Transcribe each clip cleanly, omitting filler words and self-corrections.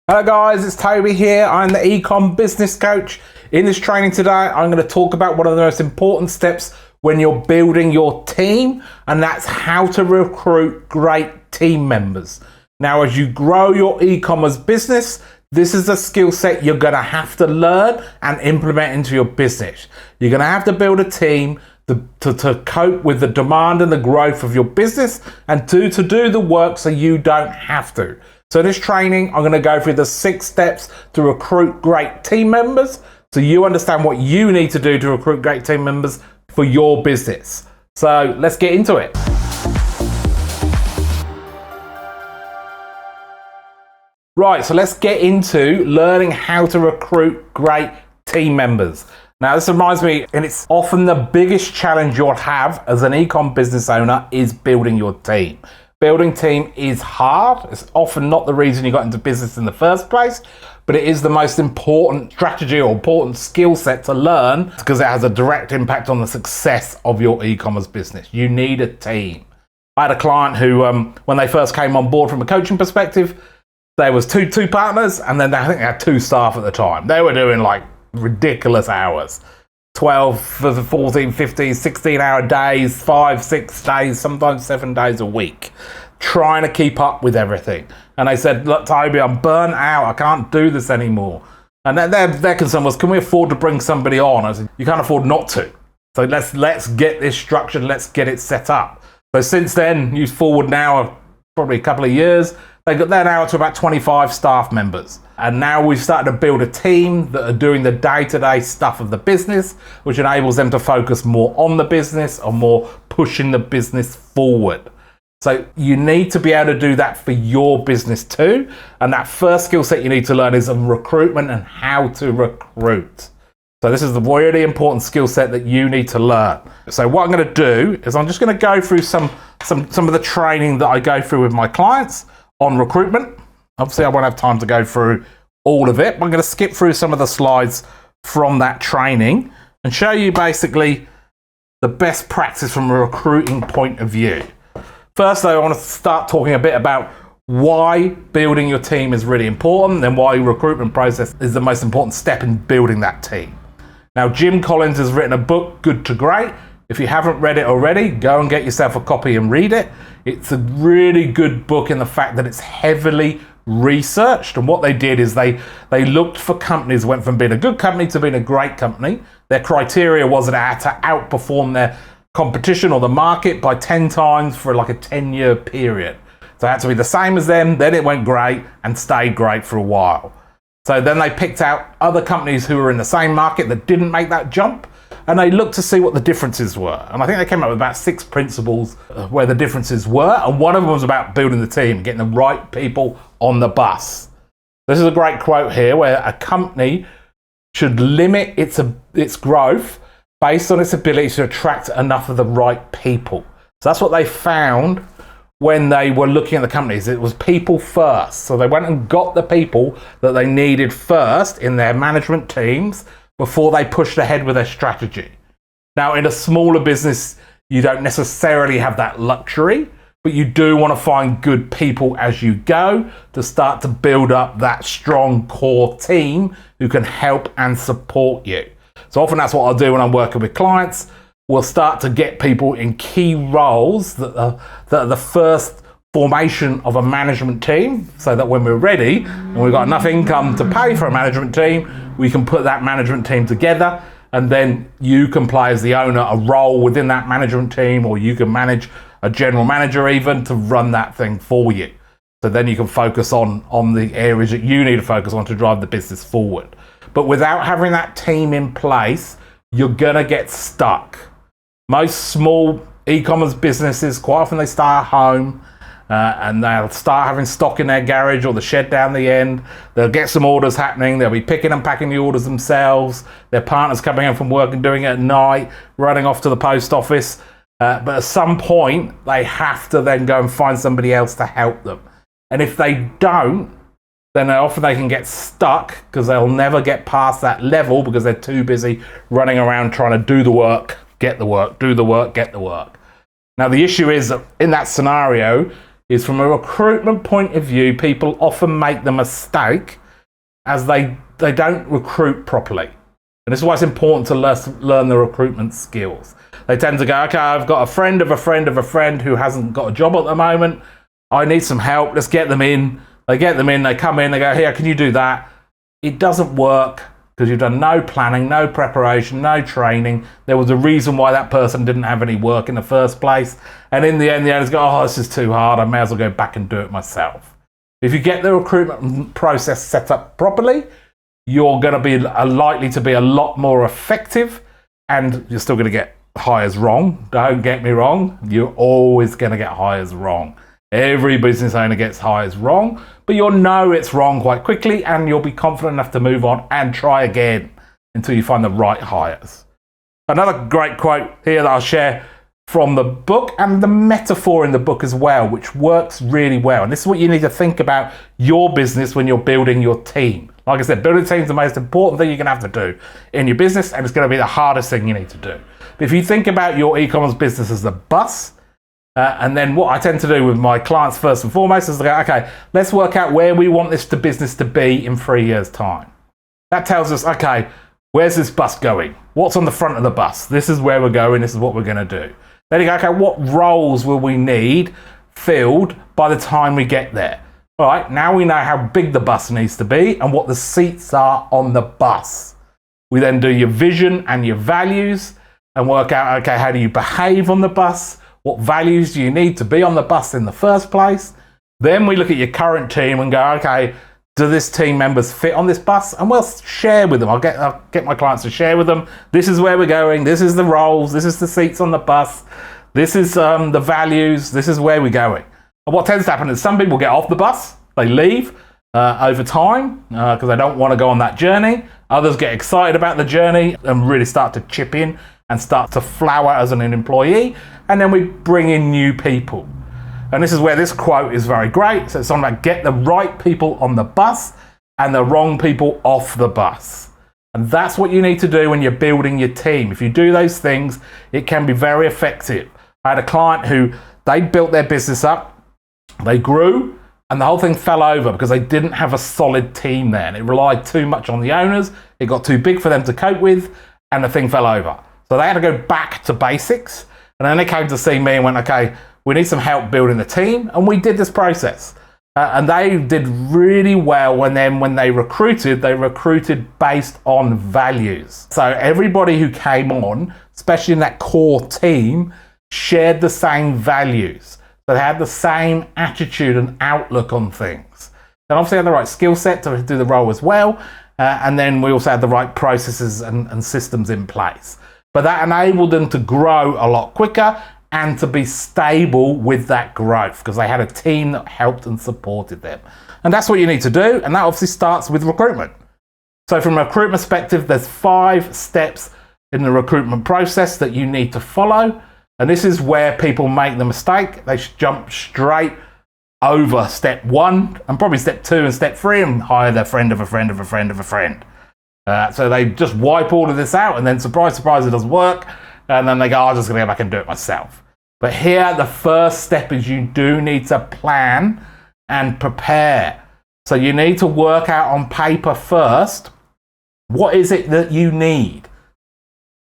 Hello guys, it's Toby here. I'm the Ecom business coach. In this training today, I'm going to talk about one of the most important steps when you're building your team, and that's how to recruit great team members. Now, as you grow your e-commerce business, this is a skill set you're going to have to learn and implement into your business. You're going to have to build a team to cope with the demand and the growth of your business and to do the work so you don't have to. So in this training, I'm going to go through the 6 steps to recruit great team members so you understand what you need to do to recruit great team members for your business. So let's get into it. Right, so let's get into learning how to recruit great team members. Now, this reminds me, and it's often the biggest challenge you'll have as an e-com business owner is building your team. Building team is hard. It's often not the reason you got into business in the first place, but it is the most important strategy or important skill set to learn because it has a direct impact on the success of your e-commerce business. You need a team. I had a client who, when they first came on board from a coaching perspective, there was two partners, and then I think they had 2 staff at the time. They were doing like ridiculous hours. 12, 14, 15, 16-hour days, 5, 6 days, sometimes 7 days a week, trying to keep up with everything. And they said, look, Toby, I'm burnt out. I can't do this anymore. And their concern was, can we afford to bring somebody on? I said, you can't afford not to. So let's get this structured. Let's get it set up. So since then, you forward now probably a couple of years, they're now to about 25 staff members. And now we've started to build a team that are doing the day-to-day stuff of the business, which enables them to focus more on the business or more pushing the business forward. So you need to be able to do that for your business too. And that first skill set you need to learn is on recruitment and how to recruit. So this is the really important skill set that you need to learn. So what I'm going to do is I'm just going to go through some of the training that I go through with my clients on recruitment. Obviously, I won't have time to go through all of it, but I'm going to skip through some of the slides from that training and show you basically the best practice from a recruiting point of view. First, though, I want to start talking a bit about why building your team is really important, then why recruitment process is the most important step in building that team. Now, Jim Collins has written a book, Good to Great. If you haven't read it already, go and get yourself a copy and read it. It's a really good book in the fact that it's heavily researched, and what they did is they looked for companies, went from being a good company to being a great company. Their criteria was that it had to outperform their competition or the market by 10 times for like a 10-year period. So it had to be the same as them, then it went great and stayed great for a while. So then they picked out other companies who were in the same market that didn't make that jump, and they looked to see what the differences were. And I think they came up with about 6 principles where the differences were, and one of them was about building the team, getting the right people on the bus. This is a great quote here, where a company should limit its growth based on its ability to attract enough of the right people. So that's what they found when they were looking at the companies. It was people first. So they went and got the people that they needed first in their management teams before they pushed ahead with their strategy. Now, in a smaller business, you don't necessarily have that luxury, but you do want to find good people as you go to start to build up that strong core team who can help and support you. So often that's what I'll do when I'm working with clients. We'll start to get people in key roles that are the first formation of a management team, so that when we're ready and we've got enough income to pay for a management team, we can put that management team together, and then you can play as the owner a role within that management team, or you can manage a general manager even to run that thing for you. So then you can focus on the areas that you need to focus on to drive the business forward. But without having that team in place, you're gonna get stuck. Most small e-commerce businesses, quite often they start at home, and they'll start having stock in their garage or the shed down the end. They'll get some orders happening. They'll be picking and packing the orders themselves. Their partner's coming in from work and doing it at night, running off to the post office. But at some point, they have to then go and find somebody else to help them. And if they don't, then often they can get stuck because they'll never get past that level because they're too busy running around trying to do the work, get the work, do the work, get the work. Now, the issue is that in that scenario, is from a recruitment point of view, people often make the mistake as they don't recruit properly. And this is why it's important to learn the recruitment skills. They tend to go, okay, I've got a friend of a friend of a friend who hasn't got a job at the moment. I need some help. Let's get them in. They get them in. They come in. They go, here, can you do that? It doesn't work because you've done no planning, no preparation, no training. There was a reason why that person didn't have any work in the first place. And in the end, the owners go, oh, this is too hard. I may as well go back and do it myself. If you get the recruitment process set up properly, you're going to be likely to be a lot more effective, and you're still going to get hires wrong. Don't get me wrong. You're always going to get hires wrong. Every business owner gets hires wrong, but you'll know it's wrong quite quickly, and you'll be confident enough to move on and try again until you find the right hires. Another great quote here that I'll share from the book, and the metaphor in the book as well, which works really well. And this is what you need to think about your business when you're building your team. Like I said, building a team is the most important thing you're going to have to do in your business, and it's going to be the hardest thing you need to do. But if you think about your e-commerce business as the bus, and then what I tend to do with my clients first and foremost is to go, okay, let's work out where we want this business to be in 3 years' time. That tells us, okay, where's this bus going? What's on the front of the bus? This is where we're going. This is what we're going to do. Then you go, okay, what roles will we need filled by the time we get there? All right, now we know how big the bus needs to be and what the seats are on the bus. We then do your vision and your values and work out, okay, how do you behave on the bus? What values do you need to be on the bus in the first place? Then we look at your current team and go, okay, do this team members fit on this bus? And we'll share with them. I'll get my clients to share with them. This is where we're going. This is the roles. This is the seats on the bus. This is the values. This is where we're going. And what tends to happen is some people get off the bus. They leave over time because they don't want to go on that journey. Others get excited about the journey and really start to chip in and start to flower as an employee. And then we bring in new people. And this is where this quote is very great. So it's something about get the right people on the bus and the wrong people off the bus. And that's what you need to do when you're building your team. If you do those things, it can be very effective. I had a client who they built their business up, they grew, and the whole thing fell over because they didn't have a solid team there. And it relied too much on the owners. It got too big for them to cope with, and the thing fell over. So they had to go back to basics. And then they came to see me and went, okay, we need some help building the team. And we did this process. And they did really well when they recruited based on values. So everybody who came on, especially in that core team, shared the same values. So they had the same attitude and outlook on things. And obviously had the right skill set to do the role as well. And then we also had the right processes and systems in place. But that enabled them to grow a lot quicker and to be stable with that growth because they had a team that helped and supported them. And that's what you need to do. And that obviously starts with recruitment. So from a recruitment perspective, there's 5 steps in the recruitment process that you need to follow. And this is where people make the mistake. They jump straight over step 1 and probably step 2 and step 3 and hire their friend of a friend of a friend of a friend. So they just wipe all of this out and then surprise, surprise, it doesn't work. And then they go, I'm just going to go back and do it myself. But here, the first step is you do need to plan and prepare. So you need to work out on paper first, what is it that you need?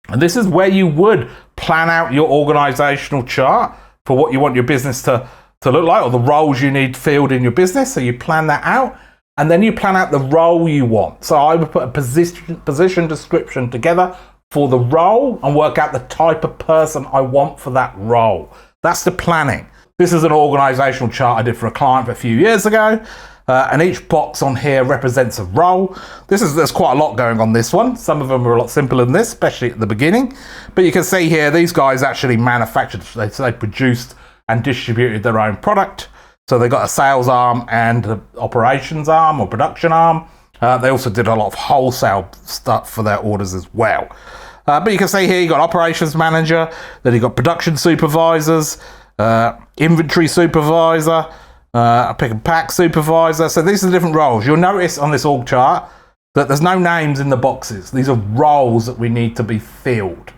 And this is where you would plan out your organizational chart for what you want your business to look like, or the roles you need filled in your business. So you plan that out. And then you plan out the role you want. So I would put a position description together for the role and work out the type of person I want for that role. That's the planning. This is an organizational chart I did for a client a few years ago. And each box on here represents a role. There's quite a lot going on this one. Some of them are a lot simpler than this, especially at the beginning. But you can see here, these guys actually manufactured, they produced and distributed their own product. So they got a sales arm and an operations arm or production arm. They also did a lot of wholesale stuff for their orders as well. But you can see here, you got operations manager, then you got production supervisors, inventory supervisor, a pick and pack supervisor. So these are the different roles. You'll notice on this org chart that there's no names in the boxes. These are roles that we need to be filled.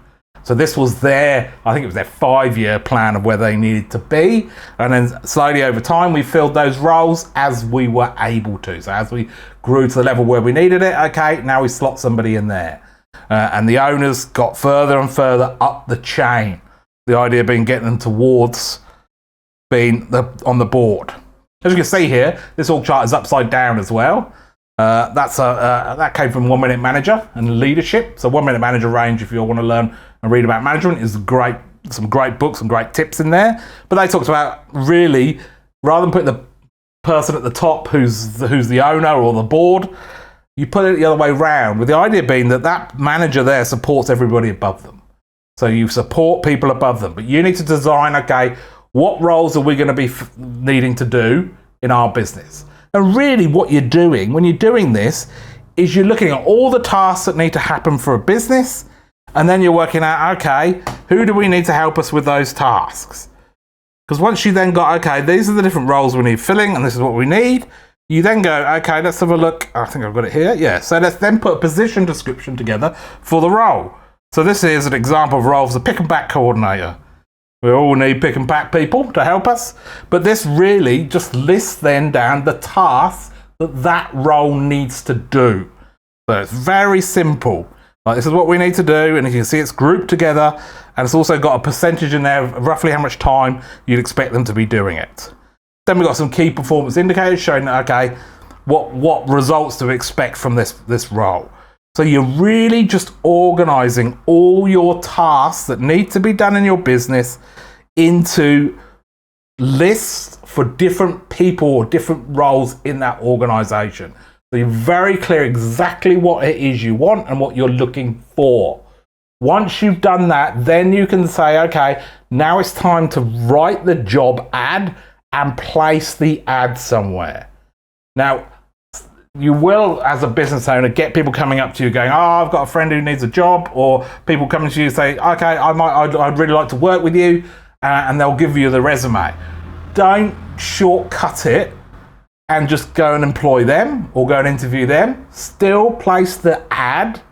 So this was I think it was their 5-year plan of where they needed to be. And then slowly over time, we filled those roles as we were able to. So as we grew to the level where we needed it, okay, now we slot somebody in there. And the owners got further and further up the chain. The idea being getting them towards being on the board. As you can see here, this org chart is upside down as well. That came from 1 Minute Manager and leadership. So 1 Minute Manager range, if you want to learn and read about management, is great. Some great books and great tips in there. But they talked about really, rather than putting the person at the top who's the owner or the board, you put it the other way around, with the idea being that manager there supports everybody above them. So you support people above them, but you need to design, okay, what roles are we going to be needing to do in our business? And really what you're doing when you're doing this is you're looking at all the tasks that need to happen for a business, and then you're working out, okay, who do we need to help us with those tasks? Because once you then got, okay, these are the different roles we need filling, and this is what we need, you then go, okay, let's have a look. I think I've got it here. Yeah, so let's then put a position description together for the role. So this is an example of role as a pick and pack coordinator. We all need pick and pack people to help us. But this really just lists then down the tasks that role needs to do. So it's very simple. Like, this is what we need to do, and you can see it's grouped together, and it's also got a percentage in there of roughly how much time you'd expect them to be doing it. Then we've got some key performance indicators showing that, okay, what results to expect from this role. So you're really just organizing all your tasks that need to be done in your business into lists for different people or different roles in that organization. So you're very clear exactly what it is you want and what you're looking for. Once you've done that, then you can say, okay, now it's time to write the job ad and place the ad somewhere. Now, you will, as a business owner, get people coming up to you going, oh, I've got a friend who needs a job, or people coming to you and say, okay, I'd really like to work with you, and they'll give you the resume. Don't shortcut it and just go and employ them or go and interview them. Still place the ad,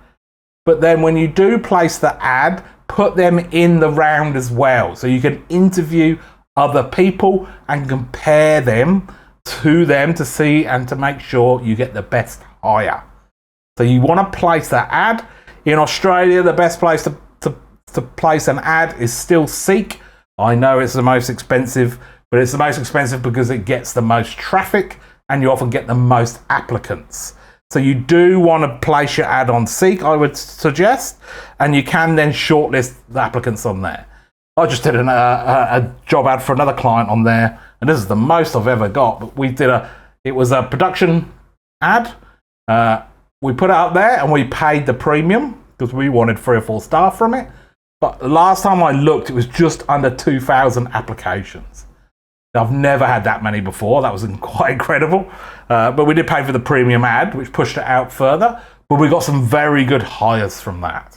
but then when you do place the ad, put them in the round as well. So you can interview other people and compare them to see and to make sure you get the best hire. So you want to place that ad. In Australia, the best place to place an ad is still Seek. I know it's the most expensive, but it's the most expensive because it gets the most traffic and you often get the most applicants. So you do want to place your ad on Seek, I would suggest, and you can then shortlist the applicants on there. I just did a job ad for another client on there, and this is the most I've ever got. But it was a production ad. We put it up there and we paid the premium because we wanted 3 or 4 staff from it. But the last time I looked, it was just under 2,000 applications. I've never had that many before. That was quite incredible. But we did pay for the premium ad, which pushed it out further. But we got some very good hires from that.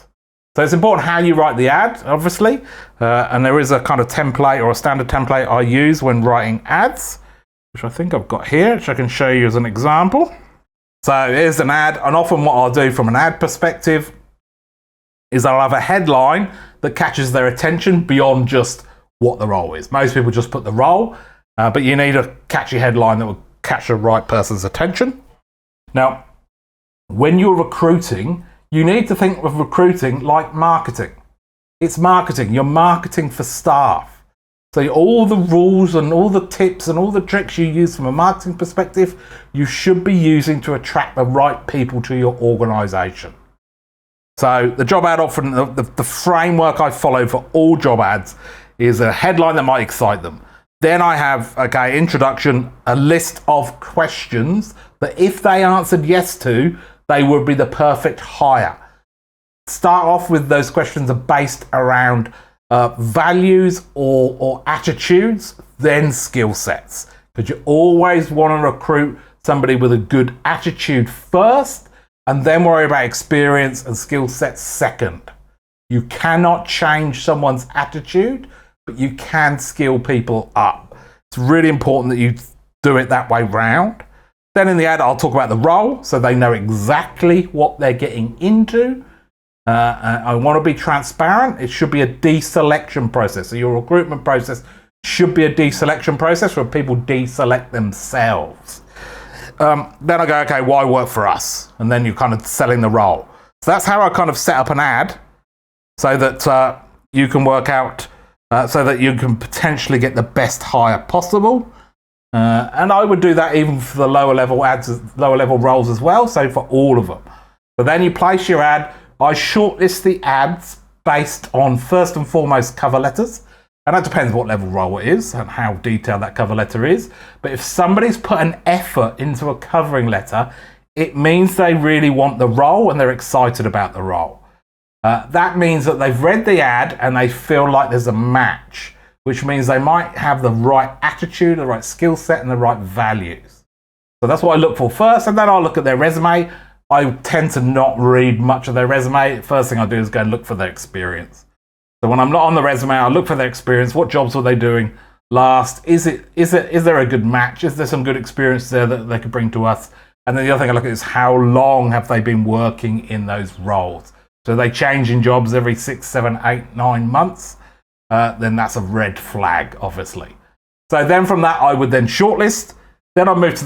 So it's important how you write the ad, obviously. And there is a kind of template or a standard template I use when writing ads, which I think I've got here, which I can show you as an example. So here's an ad. And often what I'll do from an ad perspective is I'll have a headline that catches their attention beyond just what the role is. Most people just put the role, but you need a catchy headline that will catch the right person's attention. Now, when you're recruiting, you need to think of recruiting like marketing. It's marketing. You're marketing for staff. So all the rules and all the tips and all the tricks you use from a marketing perspective, you should be using to attract the right people to your organization. So the job ad, often the framework I follow for all job ads is a headline that might excite them. Then I have, okay, introduction, a list of questions that if they answered yes to, they would be the perfect hire. Start off with those questions are based around values or attitudes, then skill sets. Because you always want to recruit somebody with a good attitude first, and then worry about experience and skill sets second. You cannot change someone's attitude, but you can skill people up. It's really important that you do it that way round. Then in the ad, I'll talk about the role, so they know exactly what they're getting into. I want to be transparent. It should be a deselection process. So your recruitment process should be a deselection process where people deselect themselves. Then I go, okay, why work for us? And then you're kind of selling the role. So that's how I kind of set up an ad so that you can work out, so that you can potentially get the best hire possible. And I would do that even for the lower level ads, lower level roles as well. So for all of them. So then you place your ad. I shortlist the ads based on first and foremost cover letters. And that depends what level role it is and how detailed that cover letter is. But if somebody's put an effort into a covering letter, it means they really want the role and they're excited about the role. That means that they've read the ad and they feel like there's a match, which means they might have the right attitude, the right skill set, and the right values. So that's what I look for first, and then I'll look at their resume. I tend to not read much of their resume. First thing I do is go and look for their experience. So when I'm not on the resume, I look for their experience. What jobs were they doing last? Is there a good match? Is there some good experience there that they could bring to us? And then the other thing I look at is how long have they been working in those roles? So they change in jobs every 6, 7, 8, 9 months. Then that's a red flag, obviously. So then from that, I would then shortlist. Then I'll move to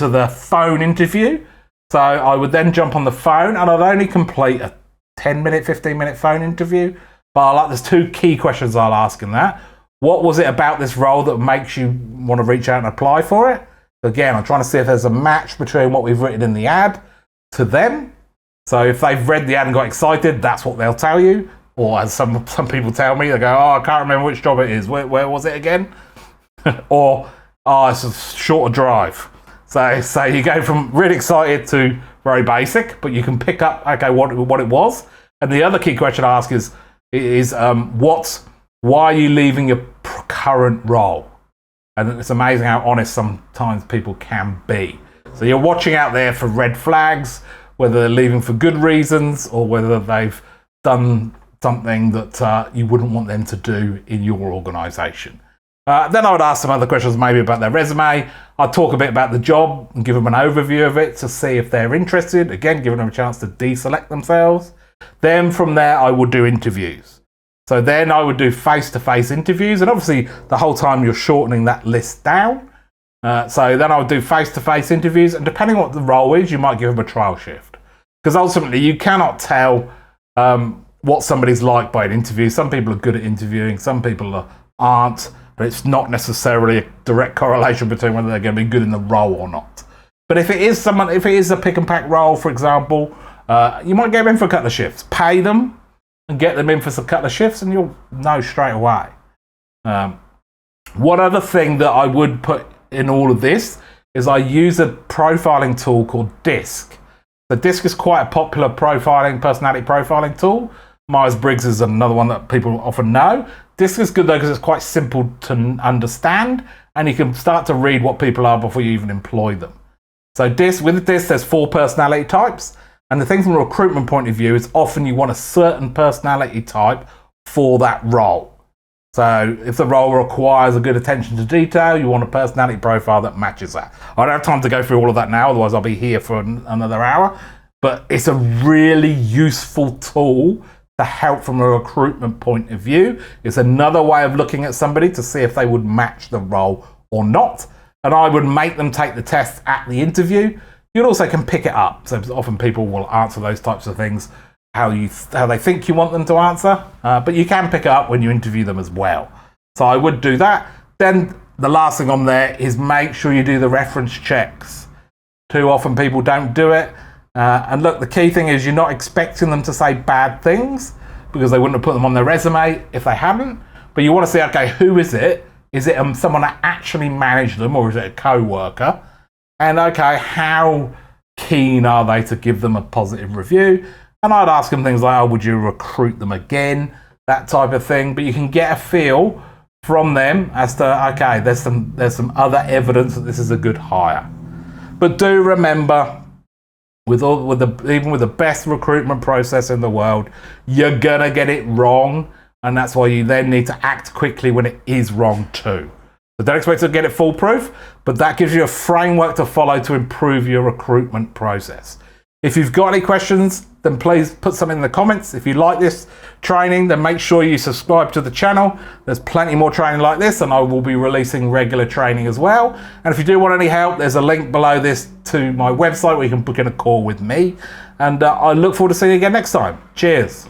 the phone interview. So I would then jump on the phone and I'd only complete a 10-minute, 15-minute phone interview. But there's 2 key questions I'll ask in that. What was it about this role that makes you want to reach out and apply for it? Again, I'm trying to see if there's a match between what we've written in the ad to them. So if they've read the ad and got excited, that's what they'll tell you. Or as some people tell me, they go, oh, I can't remember which job it is. Where was it again? Or, oh, it's a shorter drive. So you go from really excited to very basic, but you can pick up, okay, what it was. And the other key question I ask is why are you leaving your current role? And it's amazing how honest sometimes people can be. So you're watching out there for red flags, whether they're leaving for good reasons or whether they've done something that you wouldn't want them to do in your organisation. Then I would ask some other questions maybe about their resume. I'd talk a bit about the job and give them an overview of it to see if they're interested. Again, giving them a chance to deselect themselves. Then from there, I would do interviews. So then I would do face-to-face interviews. And obviously, the whole time you're shortening that list down. So then I would do face-to-face interviews. And depending on what the role is, you might give them a trial shift. Because ultimately, you cannot tell what somebody's like by an interview. Some people are good at interviewing. Some people aren't. But it's not necessarily a direct correlation between whether they're going to be good in the role or not. But if it is a pick and pack role, for example, you might get them in for a couple of shifts. Pay them and get them in for a couple of shifts and you'll know straight away. One other thing that I would put in all of this is I use a profiling tool called DISC. The DISC is quite a popular personality profiling tool. Myers-Briggs is another one that people often know. DISC is good though because it's quite simple to understand and you can start to read what people are before you even employ them. So with DISC, there's 4 personality types. And the thing from a recruitment point of view is often you want a certain personality type for that role. So if the role requires a good attention to detail, you want a personality profile that matches that. I don't have time to go through all of that now, otherwise I'll be here for another hour. But it's a really useful tool to help from a recruitment point of view. It's another way of looking at somebody to see if they would match the role or not. And I would make them take the test at the interview. You also can pick it up. So often people will answer those types of things how they think you want them to answer. But you can pick it up when you interview them as well. So I would do that. Then the last thing on there is make sure you do the reference checks. Too often people don't do it. And look, the key thing is you're not expecting them to say bad things because they wouldn't have put them on their resume if they hadn't. But you want to see, okay, who is it? Is it someone that actually managed them or is it a co-worker? And okay, how keen are they to give them a positive review? And I'd ask them things like, oh, would you recruit them again? That type of thing. But you can get a feel from them as to, okay, there's some other evidence that this is a good hire. But do remember, even with the best recruitment process in the world, you're gonna get it wrong, and that's why you then need to act quickly when it is wrong too. So don't expect to get it foolproof, but that gives you a framework to follow to improve your recruitment process. If you've got any questions, then please put something in the comments. If you like this training, then make sure you subscribe to the channel. There's plenty more training like this, and I will be releasing regular training as well. And if you do want any help, there's a link below this to my website where you can book in a call with me. And I look forward to seeing you again next time. Cheers.